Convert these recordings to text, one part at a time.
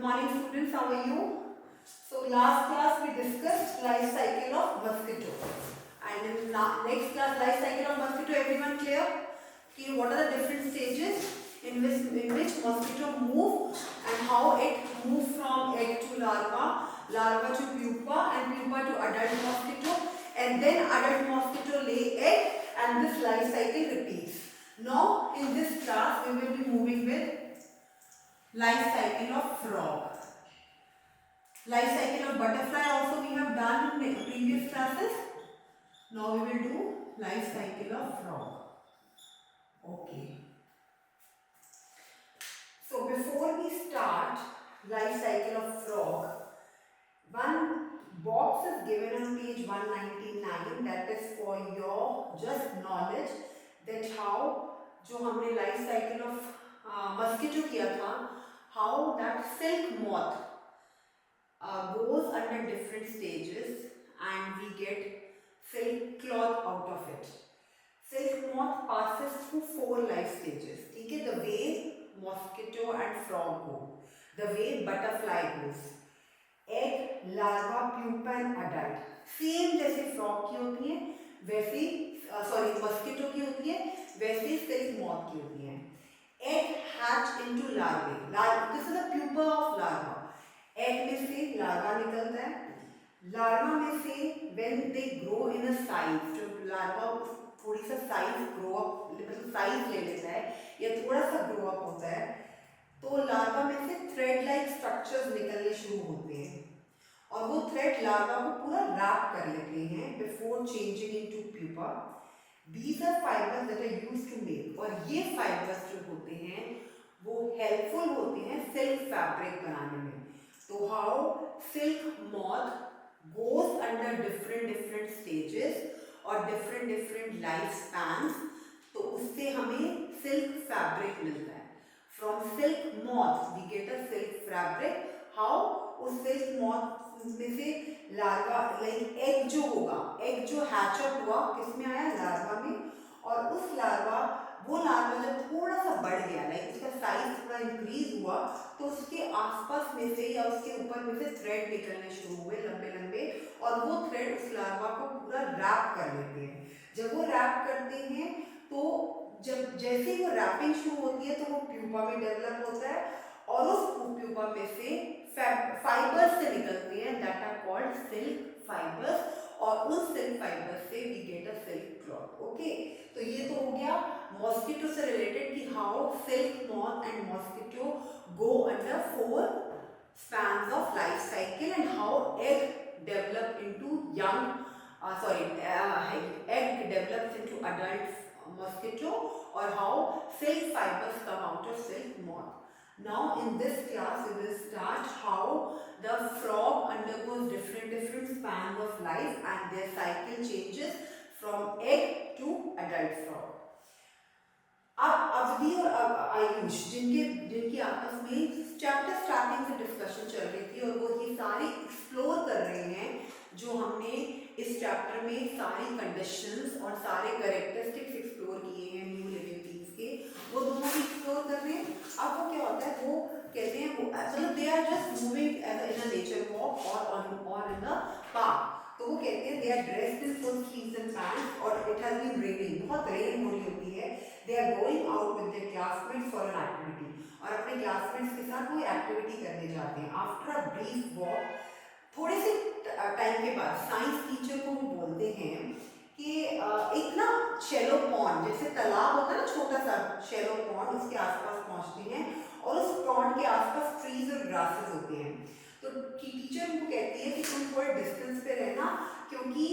morning students, how are you? So last class we discussed life cycle of mosquito, and in next class life cycle of mosquito, everyone clear? Okay, what are the different stages in which mosquito move and how it move from egg to larva, larva to pupa and pupa to adult mosquito, and then adult mosquito lay egg and this life cycle repeats. Now in this class we will be moving with life cycle of frog. Life cycle of butterfly also we have done in previous classes. Now we will do life cycle of frog. Okay. So before we start life cycle of frog, one box is given on page 199, that is for your just knowledge that how जो हमने life cycle of mosquito किया था, how that silk moth goes under different stages and we get silk cloth out of it. Silk moth passes through 4 life stages. ठीक है, the way mosquito and frog go, the way butterfly goes, egg, larva, pupa and adult. Same जैसे frog की होती है वैसे mosquito की होती है, वैसे सिल्क मॉथ की होती है. Egg hatch into larvae. This is the pupa of larva. Egg में से larva निकलता है. Larva में से when they grow in a size, जब larva थोड़ी सा size grow up, मतलब size ले लेता है या थोड़ा सा grow up होता है, तो larva में से thread like structures निकलने शुरू होते हैं और वो thread larva को पूरा wrap कर लेते हैं before changing into pupa. These are fibers that are used to make, और ये fibers जो होते हैं वो helpful होते हैं silk fabric बनाने में. तो how silk moth goes under different stages और different life spans, तो उससे हमें silk fabric मिलता है. From silk moth we get a silk fabric. How? उस silk moth में से लार्वा लाइक एग जो होगा, एग जो हैचअप हुआ किसमें आया, लार्वा में, और उस लार्वा वो लार्वा जब थोड़ा सा बढ़ गया, लाइक उसका साइज थोड़ा इंक्रीज हुआ, तो उसके आसपास में से या उसके ऊपर में से थ्रेड निकलने शुरू हुए लंबे लंबे, और वो थ्रेड उस लार्वा को पूरा रैप कर लेते हैं. जब वो रैप करते हैं तो जब जैसे ही वो रैपिंग शुरू होती है तो वो प्यूपा में डेवलप होता है और उस प्यूपा में से फाइबर्स से निकलते हैं, that are called silk fibres, और उन सिल्क फाइबर्स से we get a silk cloth. Okay, तो ये तो हो गया मॉस्किटो से रिलेटेड कि how silk moth and mosquito go under 4 spans of life cycle and how egg develop into egg develops into adult mosquito, or how silk fibers come out of silk moth. Now in this class we will start how the frog undergoes different spans of life and their cycle changes from egg to adult frog. अब अवधि और आयुष जिनकी आपस में chapter starting से discussion चल रही थी और वो ये सारे एक्सप्लोर कर रहे हैं जो हमने इस चैप्टर में सारी कंडीशंस और सारे कैरेक्टरिस्टिक्स एक्सप्लोर किए हैं न्यू लिविंग थिंग्स के, वो दोनों भी एक्सप्लोर कर रहे हैं. अब वो क्या होता है, वो कहते हैं वो मतलब they are just moving in a nature walk और इन द पार्क, तो वो कहते हैं they are dressed in full sleeves and pants और इट हैज बीन रेनिंग, बहुत रेन हो रही होती है. They are going out with their classmates for an activity, और अपने क्लासमेट्स के साथ कोई एक्टिविटी करने जाते हैं. आफ्टर अ ब्रीफ वॉक, थोड़े से टाइम के बाद साइंस टीचर को वो बोलते हैं कि एक ना शैलो पॉन्ड, जैसे तालाब होता है ना छोटा सा शैलो पॉन्ड, उसके आसपास पहुंचते हैं और उस पॉन्ड के आसपास ट्रीज और ग्रासेस होते हैं. तो टीचर उनको कहती है कि तुम थोड़े डिस्टेंस पे रहना क्योंकि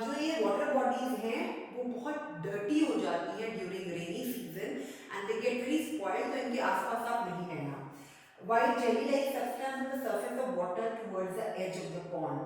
जो ये वाटर बॉडीज हैं वो बहुत डर्टी हो जाती है during rainy season and they get very spoiled, तो इनके आसपास आप नहीं रहना. White jelly-like substance on the surface of water towards the edge of the pond.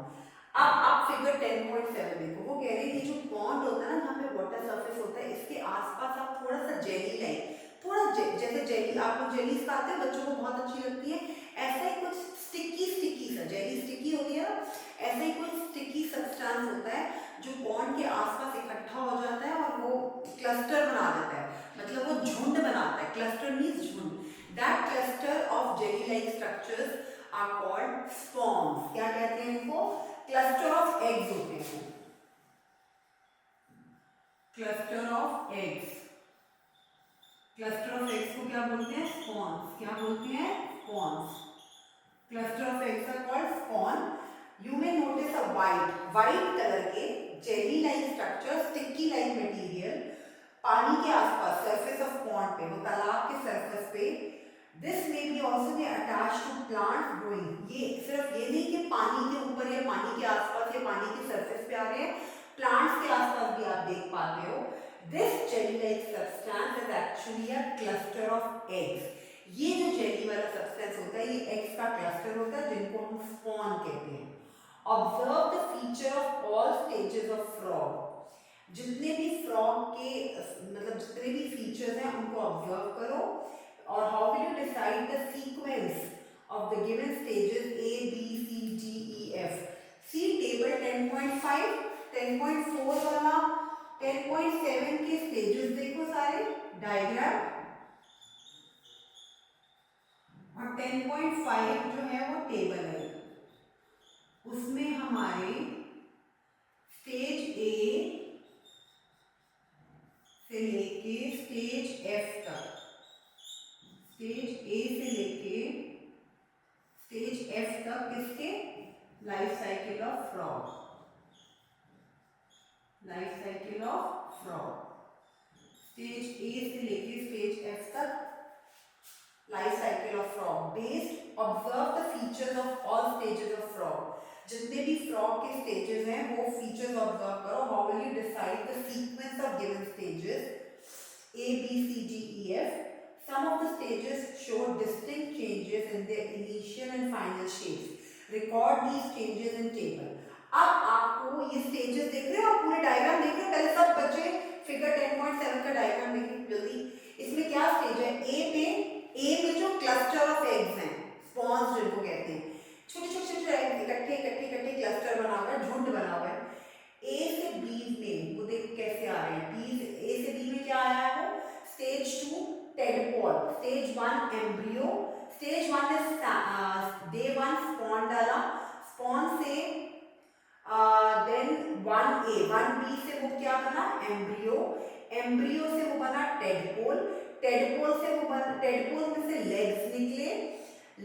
अब आप फिगर 10.7 देखो, वो कह रहे हैं कि जो पॉन्ड होता है ना जहाँ पे वाटर सरफेस होता है, इसके आसपास आप थोड़ा सा जेली लाइक, थोड़ा जैसे जेली आप लोग जेलीज खाते हैं, बच्चों को बहुत अच्छी लगती है, ऐसा ही कुछ स्टिकी सा, जेली स्टिकी होती है ना, ऐसा ही कुछ स्टिकी सब्सटेंस होता है जो पॉन्ड के आसपास इकट्ठा हो जाता है और वो क्लस्टर बना देता है, मतलब वो झुंड बनाता है. क्लस्टर मीन्स झुंड. That cluster of of jelly-like structures are called spawns. क्या कहते हैं इनको? Cluster of eggs होते हैं. Cluster of eggs. Cluster of eggs को क्या बोलते हैं? Spawns. क्या बोलते हैं? Spawns. Cluster of eggs are called spawn. You may notice a white color के jelly-like structure, sticky-like material पानी के आसपास surface of pond पे, वो तालाब के surface पे. This may be also be attached to plants growing. ये सिर्फ ये नहीं कि पानी के ऊपर या पानी के आसपास या पानी के surface पे आ रहे हैं, plants के आसपास भी आप देख पाते हो. This jelly-like substance is actually a cluster of eggs. ये जो jelly वाला substance होता है ये eggs का cluster होता है जिनको हम spawn कहते हैं. Observe the feature of all stages of frog. जितने भी frog के मतलब जितने भी features हैं उनको observe करो. और how will you decide the sequence of the given stages A, B, C, D, E, F? See table 10.5, 10.4 वाला 10.7 के stages देखो सारे diagram और 10.5 जो है वो टेबल है. उसमें हमारे स्टेज A से लेके स्टेज F तक, स्टेज A से लेके स्टेज F तक किसके? Life cycle of frog. Life cycle of frog. Stage A से लेके स्टेज F तक life cycle of frog. Based observe the features of all stages of frog. जितने भी फ्रॉग के स्टेजेस हैं वो फीचर्स ऑब्जर्व करो. How will you decide the sequence of given stages A, B, C, D, E, F. Some of the stages show distinct changes in their initial and final shapes. Record these changes in table. अब आपको ये stages देख रहे हो, आप पूरे diagram देख रहे हो. पहले सब बच्चे फिगर 10.7 का डायग्राम देखिए जल्दी. इसमें क्या स्टेज है? ए में जो क्लस्टर ऑफ एग्स हैं, स्पॉन्स जिनको कहते हैं, छोटे छोटे इकट्ठे क्लस्टर बना हुआ है, झुंड बना हुआ है. ए से बी में वो देखो कैसे आ रहे हैं. ए से बी में क्या आया है? वो stage 2 tadpole, stage 1 embryo. Stage 1 is day 1 spawn डाला, स्पॉन से देन 1A 1B से वो क्या बना? एम्ब्रियो. एम्ब्रियो से वो बना टेडपोल. टेडपोल से वो बना, टेडपोल में से लेग्स निकले,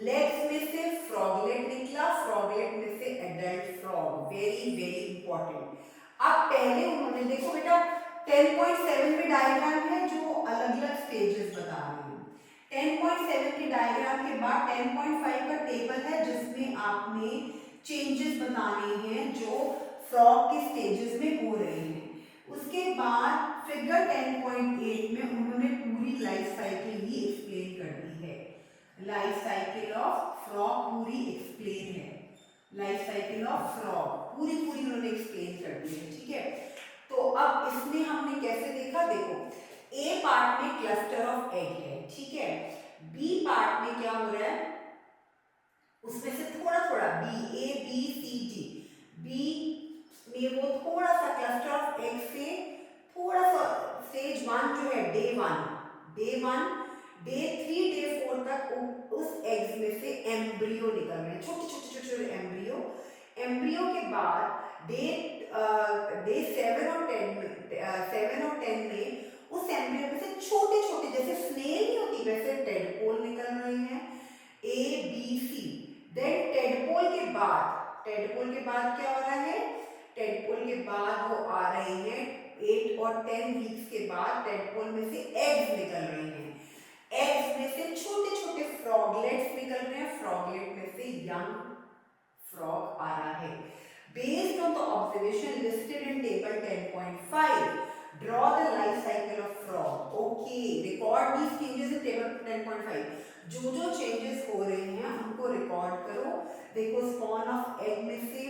लेग्स में से फ्रॉगलेट निकला, फ्रॉगलेट में से adult frog. Very very important. अब पहले उन्होंने देखो बेटा 10.7 में डायग्राम है जो अलग अलग स्टेजेस बता रहे हैं. 10.7 के डायग्राम के बाद 10.5 का टेबल है जिसमें आपने चेंजेस बताने हैं जो फ्रॉग के स्टेजेस में हो रहे हैं. उसके बाद फिगर 10.8 में उन्होंने पूरी लाइफ साइकिल ही एक्सप्लेन कर दी है. लाइफ साइकिल ऑफ फ्रॉग पूरी एक्सप्लेन है. लाइफ साइकिल ऑफ फ्रॉग पूरी उन्होंने एक्सप्लेन कर दी है. ठीक है. तो अब इसमें हमने कैसे देखा? देखो ए पार्ट में क्लस्टर ऑफ एग है. ठीक है. बी पार्ट में क्या हो रहा है? उसमें से थोड़ा B A B C D, B में वो थोड़ा सा क्लस्टर ऑफ एग से थोड़ा सा स्टेज 1 जो है डे 1, डे 3, डे 4 तक उस एग्स में से एम्ब्रियो निकल रहे हैं, छोटे एम्ब्रियो. एम्ब्रियो के बाद डे 7 और 10 में उस एम्ब्रियो में से छोटे जैसे स्नेल नहीं होती वैसे टेडपोल निकल रहे हैं. A, B, C. Then tadpole के बाद क्या हो रहा है? टेडपोल के बाद वो आ रहे हैं 8 और 10 वीक्स के बाद टेडपोल में से एग्स निकल रहे हैं. एग्स में से छोटे फ्रॉगलेट्स निकल रहे हैं, फ्रॉगलेट में से यंग फ्रॉग आ रहा है. Based on the observation listed in table 10.5, draw the life cycle of frog. Okay, record these changes in table 10.5. जो चेंजेस हो रहे हैं उनको रिकॉर्ड करो. देखो स्पॉन ऑफ एग में से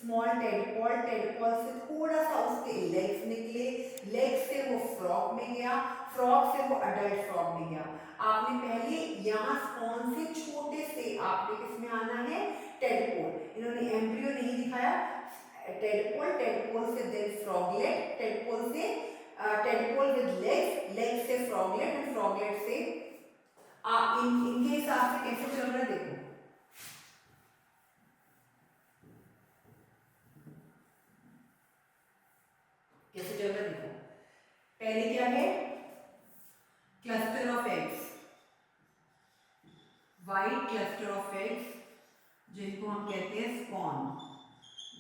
स्मॉल टेडपोल से थोड़ा सा उसके लेग्स निकले, लेग्स से वो फ्रॉग में गया, फ्रॉग से वो अडल्ट फ्रॉग में गया. आपने पहले यहाँ स्पॉन से छोटे से आपने किसमें आना है? टेडपोल. इन्होंने एम्ब्रियो नहीं दिखाया. टेडपोल से देन फ्रॉगलेट, टेडपोल विद लेग्स से फ्रॉगलेट एंड फ्रॉगलेट से इनके हिसाब से कैसे चल रहा है देखो, कैसे चल रहा है देखो। पहले क्या है, cluster of eggs, white cluster of eggs जिनको हम कहते हैं spawn,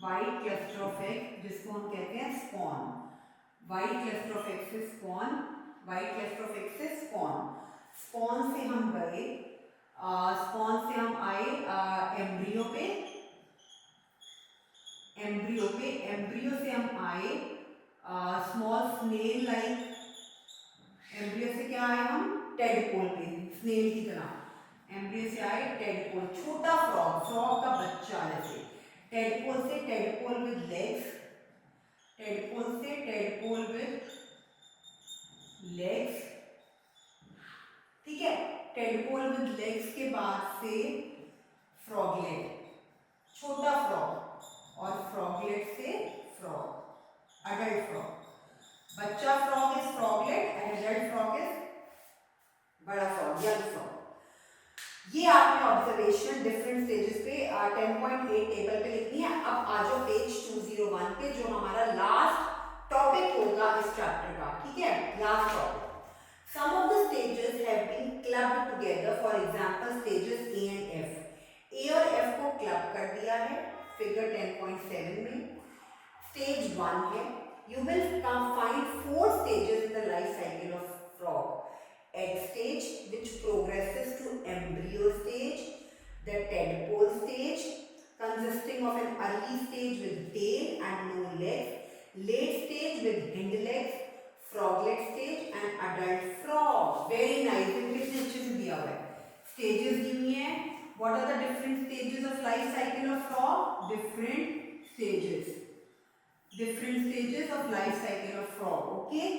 white cluster of egg जिसको हम कहते हैं spawn, white cluster of egg से spawn, white cluster of egg से स्पॉन। स्पॉन से हम गए, स्पॉन से हम आए एम्ब्रियो पे, एम्ब्रियो पे, एम्ब्रियो से हम आए स्मॉल स्नेल लाइक, एम्ब्रियो से क्या आए हम, टेडपोल पे, स्नेल की तरह। एम्ब्रियो से आए टेडपोल, छोटा फ्रॉग, फ्रॉग का बच्चा जैसे। टेडपोल से टेडपोल विद लेग्स, टेडपोल से टेडपोल विद लेग्स, ठीक है। टेडपोल विद लेग्स के बाद से फ्रॉगलेट, छोटा फ्रॉग, और फ्रॉगलेट से फ्रॉग, अडल्ट फ्रॉग। बच्चा frog is froglet and adult frog is बड़ा फ्रॉग, यंग फ्रॉग। ये आपने ऑब्जर्वेशन डिफरेंट स्टेजेस पे 10.8 टेबल पे लिखनी है। अब आ जाओ पेज 201 पे, जो हमारा लास्ट टॉपिक होगा इस चैप्टर का, ठीक है, last topic. Some of the stages have been clubbed together, for example stages A and F. A और F को क्लब कर दिया है फिगर 10.7 में। स्टेज 1 है, you will find 4 stages in the life cycle of frog. Egg stage, which progresses to embryo stage, the tadpole stage consisting of an early stage with tail and no legs, late stage with hind legs, froglet stage and adult frog. Very nice, English में अच्छे से दिया हुआ है, stages दी हुई है। What are the different stages of life cycle of frog? Different stages, different stages of life cycle of frog. Okay,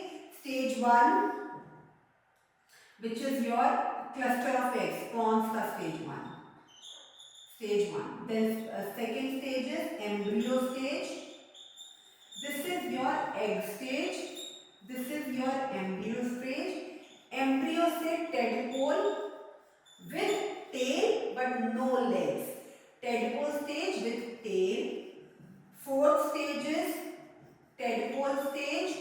stage 1, which is your cluster of eggs, spawns का stage 1, stage 1. Then second stage is embryo stage. This is your egg stage, this is your embryo stage. Embryo से tadpole with tail but no legs, tadpole stage with tail. Fourth stage is tadpole stage,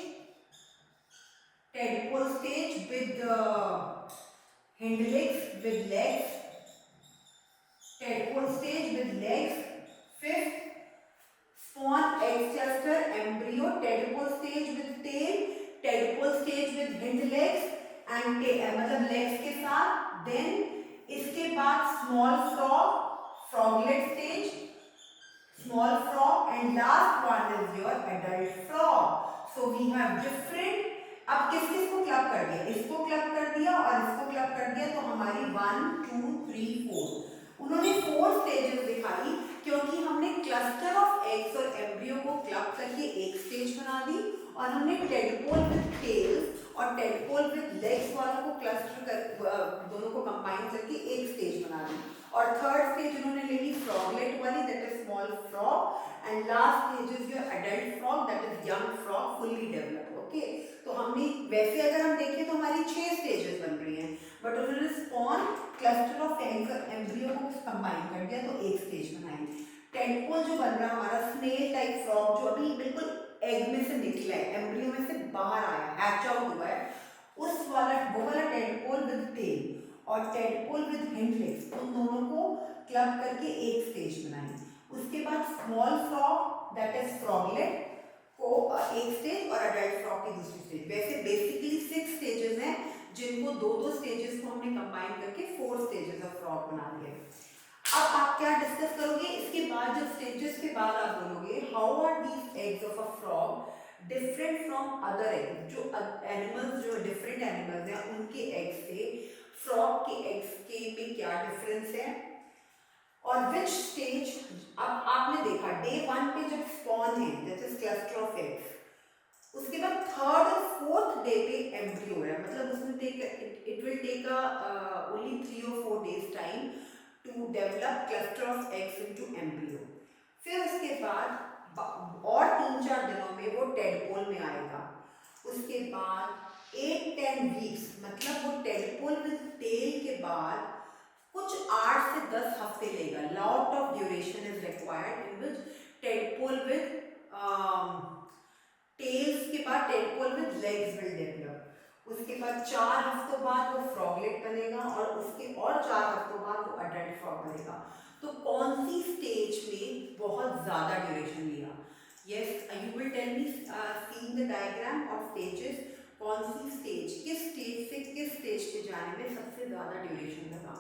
tadpole stage with hind legs, with legs, tadpole stage with legs. Fifth, spawn egg cluster embryo, tadpole stage with tail, tadpole stage with hind legs and मतलब legs के साथ। then इसके बाद small frog, froglet stage, small frog, and last one is your adult frog. So we have different, अब किस किस को club कर दिया, इसको क्लब कर दिया और इसको क्लब कर दिया, तो हमारी 1 2 3 4, उन्होंने 4 स्टेजेस दिखाई, क्योंकि हमने क्लस्टर ऑफ एग्स और एम्ब्रियो को क्लब करके एक स्टेज बना दी, और हमने टेडपोल विद टेल्स और टेडपोल विद लेग्स वालों को क्लस्टर कर दोनों को कंबाइन करके एक स्टेज बना दी। और थर्ड स्टेज उन्होंने ले ली फ्रॉगलेट वाली, that is small frog, and last stage is your adult frog, that is young frog fully developed. Okay, तो हमने वैसे अगर हम देखें तो हमारी 6 स्टेजेस बन रही हैं, बट उन्होंने स्पॉन क्लस्टर ऑफ एग्स और एम्ब्रियो को कंबाइन कर दिया तो एक स्टेज बनाई। टेडपोल जो बन रहा है हमारा स्नेल टाइप फ्रॉग, जो अभी बिल्कुल एग में से निकला है, एम्ब्रियो में से बाहर आया, हैच आउट हुआ है, उस वाला वो वाला टेडपोल विद टेल और टेडपोल विद हिंड लेग्स, उन दोनों को क्लब करके एक स्टेज बनाई। उसके बाद स्मॉल फ्रॉग दैट इज फ्रॉगलेट को एक स्टेज और अडल्ट फ्रॉग की दूसरी स्टेज। वैसे बेसिकली 6 स्टेजेस हैं, जिनको दो दो स्टेजेस को हमने कंबाइन करके 4 स्टेजेस ऑफ फ्रॉग बना दिए। अब आप क्या डिस्कस करोगे इसके बाद, जब स्टेजेस के बाद आप बोलोगे how are these eggs of a frog different from other eggs, जो एनिमल्स जो डिफरेंट एनिमल्स हैं उनके एग्स से फ्रॉग के एग्स के में क्या डिफरेंस है, और विच स्टेज। अब आपने देखा डे 1 पे जब स्पॉन है that is cluster of eggs, उसके बाद थर्ड और फोर्थ डे पे एम्ब्रियो है, मतलब उसमें it will take only 3 or 4 days time to develop cluster of eggs into embryo. फिर उसके बाद और 3-4 दिनों में वो टेडपोल में आएगा। उसके बाद 8-10 वीक्स, मतलब वो टेडपोल विद टेल के बाद कुछ 8 से 10 हफ्ते लेगा. Lot of duration is required in which tadpole with tails के बाद tadpole with legs will develop. उसके बाद 4 हफ्तों बाद वो फ्रॉगलेट बनेगा और उसके और 4 हफ्तों बाद वो अडल्ट फ्रॉग बनेगा. तो कौन सी स्टेज में बहुत ज्यादा ड्यूरेशन लिया? Yes, you will tell me seeing the diagram of stages, कौन सी स्टेज, किस स्टेज से किस स्टेज पे जाने में सबसे ज्यादा ड्यूरेशन लगा?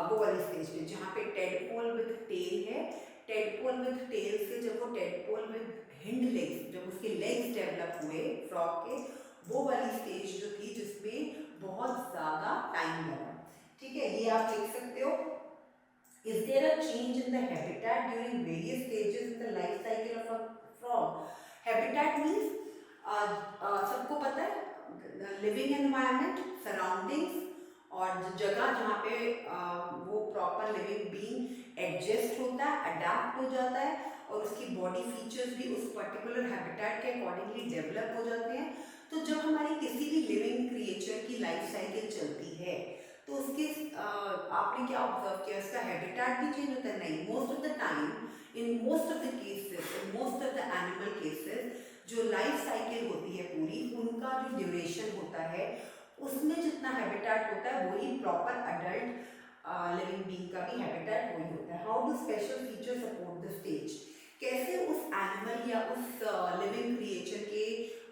वो वाली स्टेज पे जहाँ पे टेडपोल विद टेल है. टेडपोल विद टेल से जब वो टेडपोल विद हिंड लेग्स, जब उसके लेग्स डेवलप हुए फ्रॉग के, वो वाली स्टेज जो थी जिसमें बहुत ज्यादा टाइम लगा. ठीक है, ये आप देख सकते हो. Is there a change in the habitat during various stages in the life cycle of a frog? Habitat means सबको पता है लिविंग एनवायरनमेंट, सराउंडिंग्स और जगह जहाँ पे वो प्रॉपर लिविंग बीइंग एडजस्ट होता है, अडेप्ट हो जाता है और उसकी बॉडी फीचर्स भी उस पर्टिकुलर हैबिटेट के अकॉर्डिंगली डेवलप हो जाते हैं. तो जब हमारी किसी भी लिविंग क्रिएचर की लाइफ साइकिल चलती है तो उसके आपने क्या ऑब्जर्व किया, उसका हैबिटेट भी चेंज होता है? नहीं. Most of the time, in most of the cases, in most of the animal cases, जो लाइफ साइकिल होती है पूरी, उनका जो ड्यूरेशन होता है उसमें जितना हैबिटेट होता है वही प्रॉपर अडल्ट लिविंग बीइंग का भी हैबिटेट वही होता है. How do special feature support the stage? कैसे उस एनिमल या उस लिविंग क्रिएचर के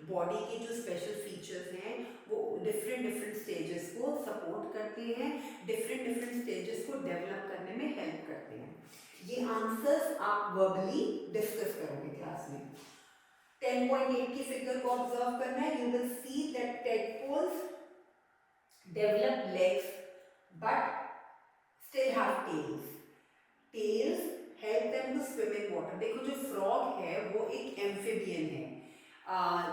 बॉडी के जो स्पेशल फीचर्स हैं वो डिफरेंट स्टेजेस को सपोर्ट करते हैं, डिफरेंट स्टेजेस को डेवलप करने में हेल्प करते हैं. ये आंसर्स आप वर्बली डिस्कस करोगे क्लास में. 10.8 की फिगर को ऑब्जर्व करना है. You will see that tadpoles develop legs but still have tails. Tails help them to swim in water. देखो जो फ्रॉग है वो एक एम्फिबियन है.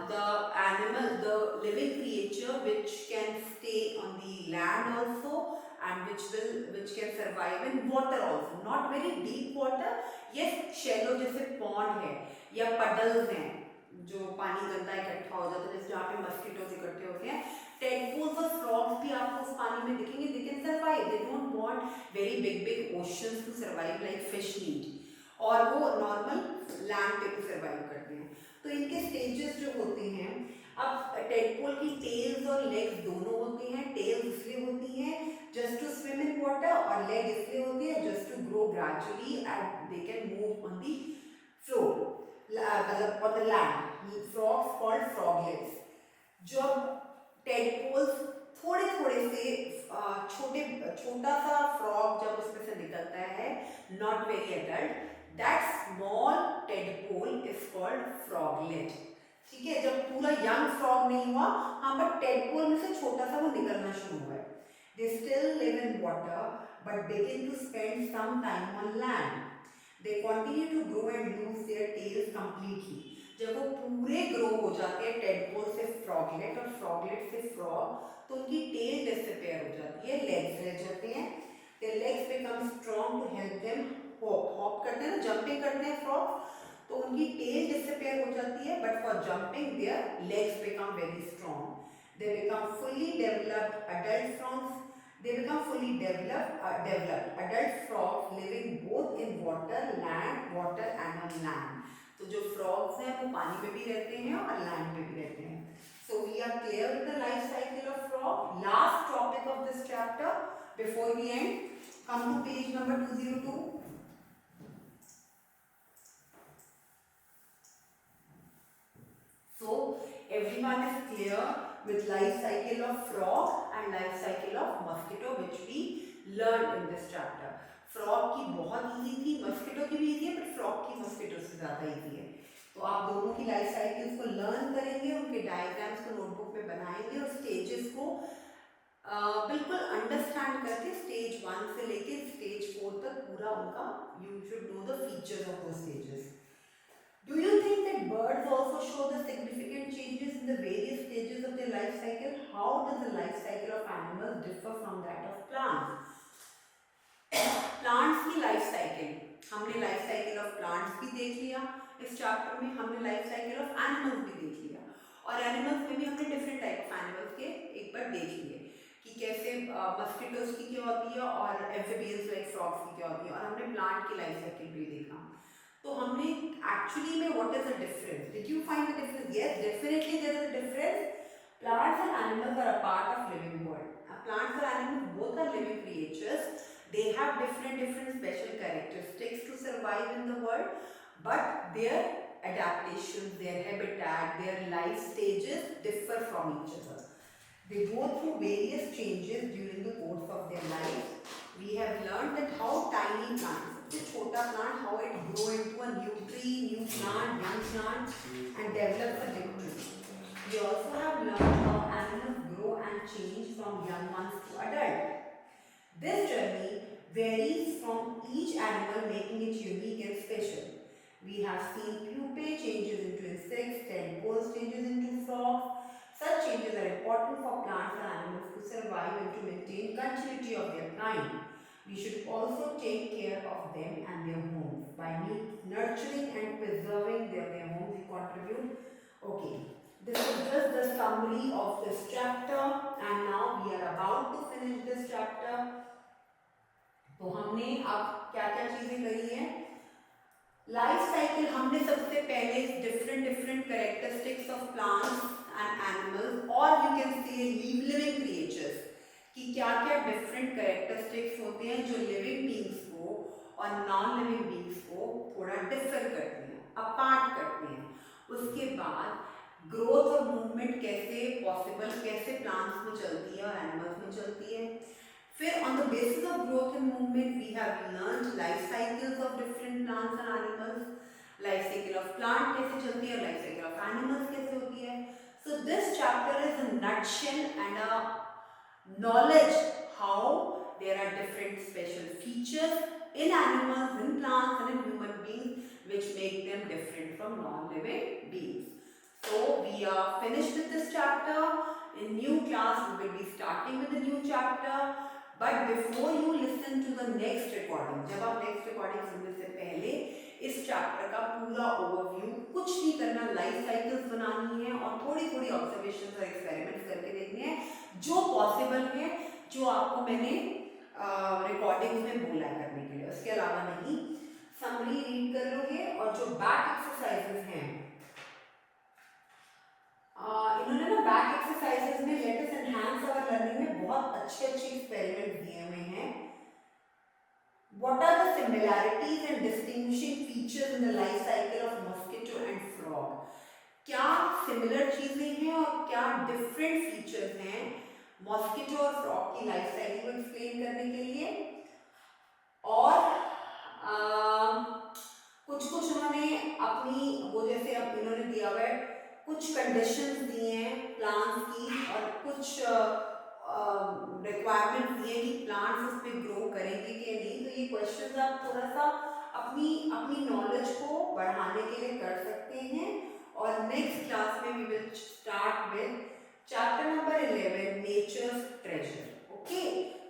The animal, the living creature which can stay on the land also and which can survive in water also, not very deep water. Yes, shallow जैसे pond है या puddles हैं जो पानी गंदा इकट्ठा हो जाता है, जैसे जहाँ पे मस्किटोज इकट्ठे होते हैं. टेडपोल्स और फ्रॉग्स भी आपको उस पानी में दिखेंगे. They can survive. They don't want very big oceans to survive like fish need. और वो नॉर्मल लैंड पे भी सर्वाइव करते हैं. तो इनके स्टेजेस जो होते हैं, अब टेडपोल की टेल्स और लेग्स दोनों होती हैं. टेल्स इसलिए होती हैं just to swim in water और लेग इसलिए होती है just to grow gradually and they can move on the floor, मतलब on the land. Frogs called froglets. जब टेडपोल्स थोड़े से छोटा सा फ्रॉग जब उसमें से निकलता है, not very adult, that small tadpole is called froglet. ठीक है, जब पूरा यंग फ्रॉग नहीं हुआ, हाँ, बट टेडपोल में से छोटा सा वो निकलना शुरू हुआ है. They still live in water but begin to spend some time on land. They continue to grow and lose their tails completely. जब वो पूरे ग्रो हो जाते हैं टेडपोल से फ्रॉगलेट और फ्रॉगलेट से फ्रॉग, तो उनकी टेल डिसअपीयर हो जाती है, लेग्स रह जाते हैं. Their legs become strong to help them hop करते हैं ना, जंपिंग करते हैं फ्रॉग, तो उनकी टेल डिसअपीयर हो जाती है. But for jumping there legs become very strong. They become fully developed adult frogs. They become fully developed adult frogs living both in water and on land. तो जो frogs हैं वो पानी में भी रहते हैं और लैंड पे भी रहते हैं. So we are clear with the life cycle of frog. Last topic of this chapter before we end, come to page number 202. So everyone is clear with life cycle of frog and life cycle of mosquito which we learned in this chapter. Frog की बहुत easy थी, mosquito की भी easy है, but frog की mosquito से ज़्यादा easy है. तो आप दोनों की लाइफ साइकिल्स को लर्न करेंगे, उनके डायग्राम्स को नोटबुक में बनाएंगे और स्टेजेस को बिल्कुल अंडरस्टैंड करके स्टेज 1 से लेके स्टेज 4 तक पूरा उनका you should know the features of the stages. Do you think that birds also show the significant changes in the various stages of their life cycle? How does the life cycle of animals differ from that of plants? Plants की life cycle, हमने life cycle of plants भी देख लिया इस chapter में, हमने life cycle of animals भी देख लिया और एनिमल्स में भी हमने डिफरेंट टाइप ऑफ एनिमल्स के एक बार देख लिए कि कैसे मस्किटोज की क्या होती है और एम्फीबियंस लाइक फ्रॉग्स की क्या होती है, और हमने प्लांट की लाइफ साइकिल भी देखा। तो हमने एक्चुअली में what is the difference, did you find the difference? Yes, definitely there is a difference. Plants and animals are a part of living world. Plants and animals both are living creatures. They have different special characteristics to survive in the world, but their adaptations, their habitat, their life stages differ from each other. They go through various changes during the course of their life. We have learned that how tiny plants, such a chota plant, how it grow into a new tree, new plant, young plant, and develops a big tree. We also have learned how animals grow and change from young ones to adult. This journey varies from each animal, making it unique and special. We have seen pupae changes into insects, tadpoles changes into frogs. Such changes are important for plants and animals to survive and to maintain continuity of their kind. We should also take care of them and their homes. By nurturing and preserving their homes, we contribute. Okay, this is just the summary of this chapter, and now we are about to finish this chapter. तो हमने अब क्या क्या चीजें करी हैं? Life cycle हमने सबसे पहले different characteristics of plants and animals और you can see living creatures कि क्या क्या डिफरेंट कैरेक्टरिस्टिक्स होते हैं जो लिविंग बींग्स को और नॉन लिविंग बींग्स को थोड़ा डिफर करते हैं, अपार्ट करते हैं. उसके बाद ग्रोथ और मूवमेंट कैसे पॉसिबल, कैसे प्लांट्स में चलती है और एनिमल्स में चलती है. फिर on the basis of growth and movement we have learned life cycles of different plants and animals. Life cycle of plant कैसे चलती है, लाइफ साइकिल ऑफ एनिमल्स कैसे होती है. So this chapter is a nutshell and a knowledge how there are different special features in animals, in plants and in human beings which make them different from non-living beings. So we are finished with this chapter. In new class we will be starting with the new chapter. But before you listen to the next recording, जब आप next recording सुनने से पहले इस chapter का पूरा overview, कुछ नहीं करना, लाइफ साइकिल्स बनानी है और थोड़ी थोड़ी ऑब्जर्वेशन और एक्सपेरिमेंट्स करके देखने हैं जो पॉसिबल है, जो आपको मैंने रिकॉर्डिंग में बोला करने के लिए, उसके अलावा नहीं. समरी रीड कर लोगे और जो बैक एक्सरसाइजेस हैं इन्होंने ना बैक एक्सरसाइजेस में let us enhance our learning में बहुत अच्छे एक्सपेरिमेंट दिए हुए हैं. What are the similarities and distinguishing features in the life cycle of mosquito and frog? क्या सिमिलर चीजें हैं और क्या डिफरेंट फीचर्स हैं मॉस्किटो और फ्रॉग की लाइफ साइकिल को एक्सप्लेन करने के लिए. और कुछ उन्होंने अपनी वो जैसे अब इन्होंने दिया हुआ है कुछ कंडीशंस दिए हैं प्लांट्स की और कुछ रिक्वायरमेंट्स दिए कि प्लांट्स उस पर ग्रो करेंगे कि नहीं. तो ये क्वेश्चंस आप थोड़ा सा अपनी नॉलेज को बढ़ाने के लिए कर सकते हैं. और नेक्स्ट क्लास में we will start with chapter number 11 nature's treasure. Okay,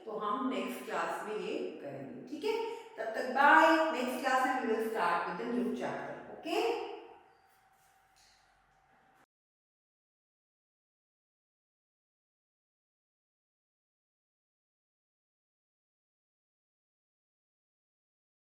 तो हम नेक्स्ट क्लास में ये करेंगे. ठीक है, तब तक बाय.